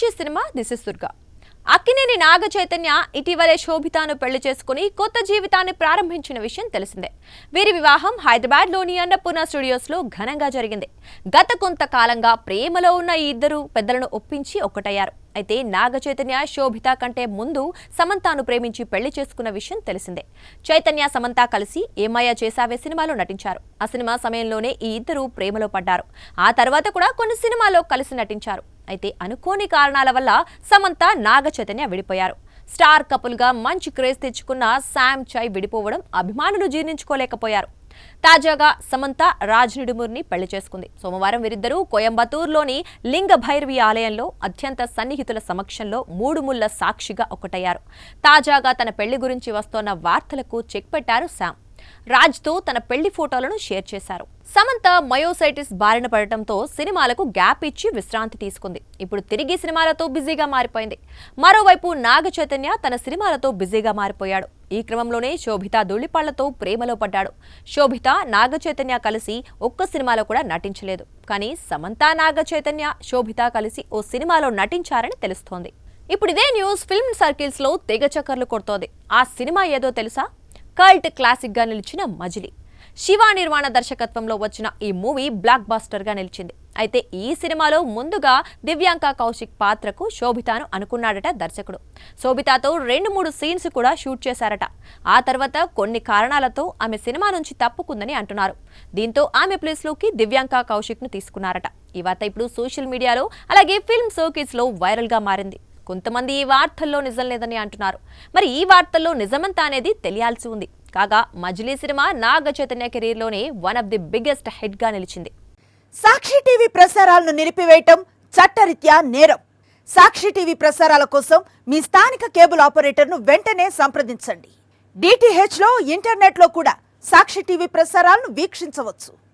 Sakshi cinema this is Durga. Akkineni Naga Chaitanya ఇటీవలే శోభితాను పెళ్లి చేసుకుని కొత్త జీవితాన్ని ప్రారంభించిన విషయం తెలిసిందే. వీరి వివాహం హైదరాబాద్లోని అన్నపూర్ణ స్టూడియోస్లో ఘనంగా జరిగింది. గత కొంతకాలంగా ప్రేమలో ఉన్న ఈ ఇద్దరు పెద్దలను ఒప్పించి ఒక్కటయ్యారు. అయితే నాగ చైతన్య శోభిత కంటే ముందు సమంతాను ప్రేమించి పెళ్లి చేసుకున్న విషయం తెలిసిందే. చైతన్య సమంత కలిసి ఏమయ్య చేసావే సినిమాలో నటించారు. ఆ సినిమా సమయంలోనే ఈ ఇద్దరు ప్రేమలో పడ్డారు. ఆ తర్వాత కూడా కొన్ని సినిమాల్లో కలిసి నటించారు. అయితే అనుకోని కారణాల వల్ల సమంత నాగ చైతన్య విడిపోయారు. స్టార్ కపుల్ గా మంచి క్రేజ్ తెచ్చుకున్న శామ్ చై విడిపోవడం అభిమానులు జీర్ణించుకోలేకపోయారు. తాజాగా సమంత రాజ్ నిడుమూర్ని పెళ్లి చేసుకుంది. సోమవారం వీరిద్దరూ కోయంబత్తూరులోని లింగ భైరవి ఆలయంలో అత్యంత సన్నిహితుల సమక్షంలో మూడు ముళ్ల సాక్షిగా ఒకటయ్యారు. తాజాగా తన పెళ్లి గురించి వస్తోన్న వార్తలకు చెక్ పెట్టారు శామ్. రాజ్తో తన పెళ్లి ఫోటోలను షేర్ చేశారు. సమంత మయోసైటిస్ బారిన పడటంతో సినిమాలకు గ్యాప్ ఇచ్చి విశ్రాంతి తీసుకుంది. ఇప్పుడు తిరిగి సినిమాలతో బిజీగా మారిపోయింది. మరోవైపు నాగ చైతన్య తన సినిమాలతో బిజీగా మారిపోయాడు. ఈ క్రమంలోనే శోభిత ధూళిపాళ్లతో ప్రేమలో పడ్డాడు. శోభిత నాగ చైతన్య కలిసి ఒక్క సినిమాలో కూడా నటించలేదు. కానీ సమంత నాగ చైతన్య శోభిత కలిసి ఓ సినిమాలో నటించారని తెలుస్తోంది. ఇప్పుడు ఇదే న్యూస్ ఫిల్మ్ సర్కిల్స్ లో తెగ చక్కర్లు కొడుతోంది. ఆ సినిమా ఏదో తెలుసా? కల్ట్ క్లాసిక్ గా నిలిచిన మజిలీ. శివ నిర్మాణ దర్శకత్వంలో వచ్చిన ఈ మూవీ బ్లాక్ బాస్టర్ గా నిలిచింది. అయితే ఈ సినిమాలో ముందుగా దివ్యాంక కౌశిక్ పాత్రకు శోభితాను అనుకున్నాడట దర్శకుడు. శోభితాతో 2-3 సీన్స్ కూడా షూట్ చేశారట. ఆ తర్వాత కొన్ని కారణాలతో ఆమె సినిమా నుంచి తప్పుకుందని అంటున్నారు. దీంతో ఆమె ప్లేస్ లోకి దివ్యాంక కౌశిక్ ను తీసుకున్నారట. ఈ వార్త ఇప్పుడు సోషల్ మీడియాలో అలాగే ఫిల్మ్ సర్కిల్స్ లో వైరల్ గా మారింది. కొంతమంది ఈ వార్తల్లో నిజం లేదని అంటున్నారు. మరి ఈ వార్తల్లో నిజమంతా అనేది తెలియాల్సి ఉంది. కాగా మజిలీ సినిమా నాగ చైతన్య కెరీర్ లోనే one of the biggest hit గా నిలిచింది. సాక్షి టీవీ ప్రసారాలను నిలిపివేయటం చట్టరీత్యా నేరం. సాక్షి టీవీ ప్రసారాల కోసం మీ స్థానిక కేబుల్ ఆపరేటర్ను వెంటనే సంప్రదించండి. DTH లో ఇంటర్నెట్ లో కూడా సాక్షి టీవీ ప్రసారాలను వీక్షించవచ్చు.